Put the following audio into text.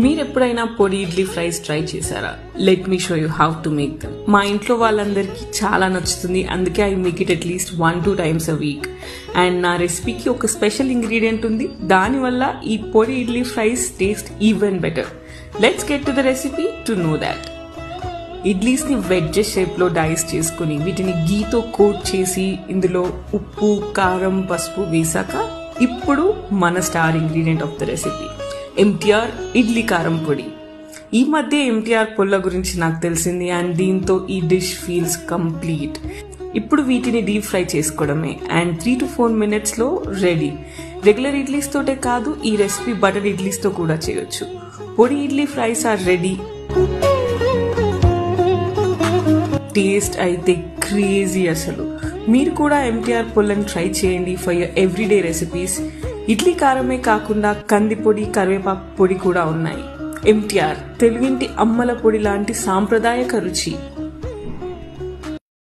మీరు ఎప్పుడైనా పొడి ఇడ్లీ ఫ్రైస్ ట్రై చేశారా? Let me show you how to make them. మా ఇంట్లో వాళ్ళందరికీ చాలా నచ్చుతుంది, అందుకే I make it at least 1-2 times a week. And నా రెసిపీకి ఒక స్పెషల్ ఇంగ్రీడియంట్ ఉంది, దానివల్ల ఈ పొడి idli fries taste even better. Let's get to the recipe to know that. Idlis ని వెడ్జెస్ షేప్ లో డైస్ చేసుకుని వీటిని గీతో కోట్ చేసి ఇందులో ఉప్పు, కారం, పసుపు వేసాక ఇప్పుడు మన star ingredient of the recipe, MTR idli కారం పొడి. ఈ మధ్య ఎంటీఆర్ పొల్ల గురించి నాకు తెలిసింది అండ్ దీంతో ఈ డిష్ ఫీల్స్ కంప్లీట్. ఇప్పుడు వీటిని డీప్ ఫ్రై చేసుకోవడమే అండ్ 3 to 4 minutes లో రెడీ. రెగ్యులర్ ఇడ్లీస్ తోటే కాదు, ఈ రెసిపీ బటర్ ఇడ్లీస్ తో కూడా చేయొచ్చు. పొడి idli fries are ready. Taste అయితే క్రేజీ అసలు. మీరు కూడా ఎంటీఆర్ పొల్లని ట్రై చేయండి for your everyday recipes. Idli కారమే కాకుండా కంది పొడి, కరివేపాకు పొడి కూడా ఉన్నాయి. ఎంటీఆర్ తెలుగింటి అమ్మల పొడి లాంటి సాంప్రదాయక రుచి.